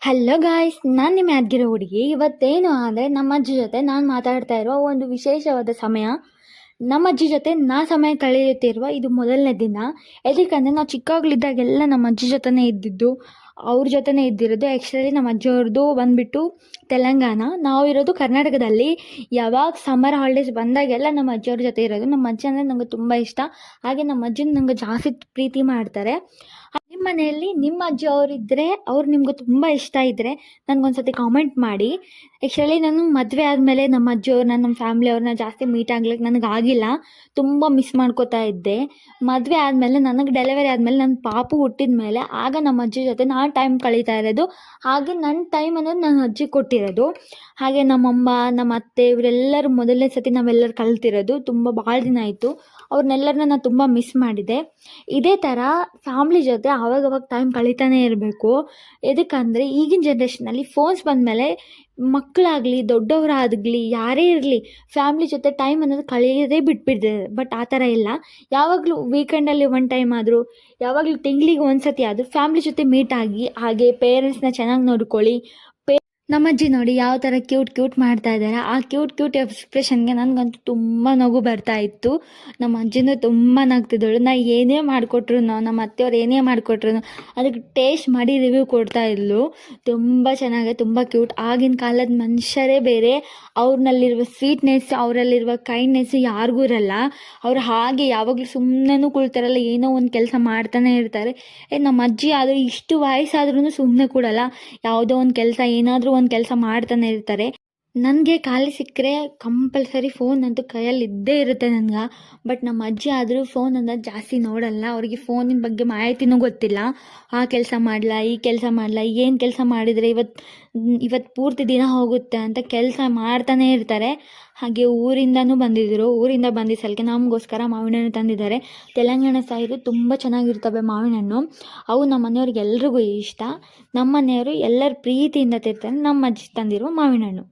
Hello guys, ನಾನು ನಿಮ್ಮ ಯಾದಗಿರಿ ಹುಡುಗಿ. ಇವತ್ತೇನು ಅಂದರೆ ನಮ್ಮ ಅಜ್ಜಿ ಜೊತೆ ನಾನು ಮಾತಾಡ್ತಾ ಇರುವ ಒಂದು ವಿಶೇಷವಾದ ಸಮಯ. ನಮ್ಮ ಅಜ್ಜಿ ಜೊತೆ ಸಮಯ ಕಳೆಯುತ್ತಿರುವ ಇದು ಮೊದಲನೇ ದಿನ. ಎದಕ್ಕಂದರೆ ನಾವು ಚಿಕ್ಕವಾಗಲಿದ್ದಾಗೆಲ್ಲ ನಮ್ಮ ಅಜ್ಜಿ ಜೊತೆನೇ ಇದ್ದಿದ್ದು, ಅವ್ರ ಜೊತೆನೇ ಇದ್ದಿರೋದು. ಆ್ಯಕ್ಚುಲಿ ನಮ್ಮ ಅಜ್ಜಿಯವ್ರದ್ದು ಬಂದುಬಿಟ್ಟು ತೆಲಂಗಾಣ, ನಾವು ಇರೋದು ಕರ್ನಾಟಕದಲ್ಲಿ. ಯಾವಾಗ ಸಮ್ಮರ್ ಹಾಲಿಡೇಸ್ ಬಂದಾಗೆಲ್ಲ ನಮ್ಮ ಅಜ್ಜಿಯವ್ರ ಜೊತೆ ಇರೋದು. ನಮ್ಮ ಅಜ್ಜಿ ಅಂದರೆ ನಂಗೆ ತುಂಬ ಇಷ್ಟ. ಹಾಗೆ ನಮ್ಮ ಅಜ್ಜಿನ ನಂಗೆ ಜಾಸ್ತಿ ಪ್ರೀತಿ ಮಾಡ್ತಾರೆ. ನಿಮ್ಮ ಮನೆಯಲ್ಲಿ ನಿಮ್ಮ ಅಜ್ಜಿ ಅವರಿದ್ದರೆ, ಅವ್ರು ನಿಮ್ಗೆ ತುಂಬ ಇಷ್ಟ ಇದ್ದರೆ ನನಗೊಂದ್ಸತಿ ಕಾಮೆಂಟ್ ಮಾಡಿ. ಆ್ಯಕ್ಚುಲಿ ನಾನು ಮದುವೆ ಆದಮೇಲೆ ನಮ್ಮ ಅಜ್ಜಿಯವ್ರನ್ನ, ನಮ್ಮ ಫ್ಯಾಮ್ಲಿಯವ್ರನ್ನ ಜಾಸ್ತಿ ಮೀಟ್ ಆಗ್ಲಿಕ್ಕೆ ನನಗಾಗಿಲ್ಲ. ತುಂಬ ಮಿಸ್ ಮಾಡ್ಕೋತಾ ಇದ್ದೆ. ಮದುವೆ ಆದಮೇಲೆ, ನನಗೆ ಡೆಲಿವರಿ ಆದಮೇಲೆ, ನನ್ನ ಪಾಪು ಹುಟ್ಟಿದ ಮೇಲೆ ಆಗ ನಮ್ಮ ಅಜ್ಜಿ ಜೊತೆ ನಾನು ಟೈಮ್ ಕಳೀತಾ ಇರೋದು. ಹಾಗೆ ನನ್ನ ಟೈಮ್ ಅನ್ನೋದು ನನ್ನ ಅಜ್ಜಿ ಕೊಟ್ಟಿರೋದು. ಹಾಗೆ ನಮ್ಮಮ್ಮ, ನಮ್ಮ ಅತ್ತೆ ಇವರೆಲ್ಲರೂ ಮೊದಲನೇ ಸತಿ ನಾವೆಲ್ಲರೂ ಕಲ್ತಿರೋದು. ಭಾಳ ದಿನ ಆಯಿತು. ಅವ್ರನ್ನೆಲ್ಲರನ್ನ ನಾನು ತುಂಬ ಮಿಸ್ ಮಾಡಿದೆ. ಇದೇ ಥರ ಫ್ಯಾಮ್ಲಿ ಜೊತೆ ಆವಾಗವಾಗ ಟೈಮ್ ಕಳೀತಾನೆ ಇರಬೇಕು. ಎದಕ್ಕಂದರೆ ಈಗಿನ ಜನ್ರೇಷನಲ್ಲಿ ಫೋನ್ಸ್ ಬಂದಮೇಲೆ ಮಕ್ಕಳಾಗಲಿ ದೊಡ್ಡವರಾಗಲಿ ಯಾರೇ ಇರಲಿ ಫ್ಯಾಮ್ಲಿ ಜೊತೆ ಟೈಮ್ ಅನ್ನೋದು ಕಳೆಯೋದೇ ಬಿಟ್ಬಿಡ್ತಿದ್ದಾರೆ. ಬಟ್ ಆ ಥರ ಇಲ್ಲ. ಯಾವಾಗಲೂ ವೀಕೆಂಡಲ್ಲಿ ಒನ್ ಟೈಮ್ ಆದರೂ, ಯಾವಾಗಲೂ ತಿಂಗಳಿಗೆ ಒಂದು ಸತಿ ಆದರೂ ಫ್ಯಾಮ್ಲಿ ಜೊತೆ ಮೀಟ್ ಆಗಿ, ಹಾಗೆ ಪೇರೆಂಟ್ಸ್ನ ಚೆನ್ನಾಗಿ ನೋಡ್ಕೊಳ್ಳಿ. ನಮ್ಮ ಅಜ್ಜಿ ನೋಡಿ ಯಾವ ಥರ ಕ್ಯೂಟ್ ಮಾಡ್ತಾ ಇದ್ದಾರೆ. ಆ ಕ್ಯೂಟ್ ಎಕ್ಸ್ಪ್ರೆಷನ್ಗೆ ನನಗಂತೂ ತುಂಬ ನಗು ಬರ್ತಾ ಇತ್ತು. ನಮ್ಮ ಅಜ್ಜಿನೂ ತುಂಬ ನಗ್ತಿದ್ದಳು. ನಾ ಏನೇ ಮಾಡಿಕೊಟ್ರು, ನಮ್ಮ ಅತ್ತೆಯವ್ರು ಏನೇ ಮಾಡಿಕೊಟ್ರು ಅದಕ್ಕೆ ಟೇಸ್ಟ್ ಮಾಡಿ ರಿವ್ಯೂ ಕೊಡ್ತಾ ಇದ್ಲು. ತುಂಬ ಚೆನ್ನಾಗಿ, ತುಂಬ ಕ್ಯೂಟ್. ಆಗಿನ ಕಾಲದ ಮನುಷ್ಯರೇ ಬೇರೆ. ಅವ್ರನ್ನಲ್ಲಿರುವ ಸ್ವೀಟ್ನೆಸ್, ಅವರಲ್ಲಿರುವ ಕೈಂಡ್ನೆಸ್ ಯಾರಿಗೂ ಇರಲ್ಲ. ಅವ್ರು ಹಾಗೆ ಯಾವಾಗಲೂ ಸುಮ್ಮನೆ ಕುಳ್ತಾರಲ್ಲ, ಏನೋ ಒಂದು ಕೆಲಸ ಮಾಡ್ತಾನೆ ಇರ್ತಾರೆ. ನಮ್ಮ ಅಜ್ಜಿ ಆದರೆ ಇಷ್ಟು ವಯಸ್ಸಾದ್ರೂ ಸುಮ್ಮನೆ ಕೊಡಲ್ಲ. ಯಾವುದೋ ಒಂದು ಕೆಲಸ, ಏನಾದರೂ ಒಂದು ಕೆಲಸ ಮಾಡ್ತಾನೆ ಇರ್ತಾರೆ. ನನಗೆ ಖಾಲಿ ಸಿಕ್ಕರೆ ಕಂಪಲ್ಸರಿ ಫೋನ್ ಅಂತೂ ಕೈಯಲ್ಲಿ ಇದ್ದೇ ಇರುತ್ತೆ ನನಗೆ. ಬಟ್ ನಮ್ಮ ಅಜ್ಜಿ ಆದರೂ ಫೋನ್ ಅನ್ನೋದು ಜಾಸ್ತಿ ನೋಡಲ್ಲ. ಅವರಿಗೆ ಫೋನಿನ ಬಗ್ಗೆ ಮಾಹಿತಿನೂ ಗೊತ್ತಿಲ್ಲ. ಆ ಕೆಲಸ ಮಾಡಲ, ಈ ಕೆಲಸ ಮಾಡಲ, ಏನು ಕೆಲಸ ಮಾಡಿದರೆ ಇವತ್ತು ಪೂರ್ತಿ ದಿನ ಹೋಗುತ್ತೆ ಅಂತ ಕೆಲಸ ಮಾಡ್ತಾನೆ ಇರ್ತಾರೆ. ಹಾಗೆ ಊರಿಂದನೂ ಬಂದಿದ್ದರು. ಊರಿಂದ ಬಂದಿದ್ದ ಸಲಕ್ಕೆ ನಮಗೋಸ್ಕರ ಮಾವಿನ ಹಣ್ಣು ತಂದಿದ್ದಾರೆ. ತೆಲಂಗಾಣ ಸೈಡು ತುಂಬ ಚೆನ್ನಾಗಿರ್ತವೆ ಮಾವಿನ ಹಣ್ಣು. ಅವು ನಮ್ಮ ಮನೆಯವ್ರಿಗೆ ಎಲ್ರಿಗೂ ಇಷ್ಟ. ನಮ್ಮ ಮನೆಯವರು ಎಲ್ಲರ ಪ್ರೀತಿಯಿಂದ ತಿಂತಾರೆ ನಮ್ಮ ಅಜ್ಜಿ ತಂದಿರುವ ಮಾವಿನ ಹಣ್ಣು.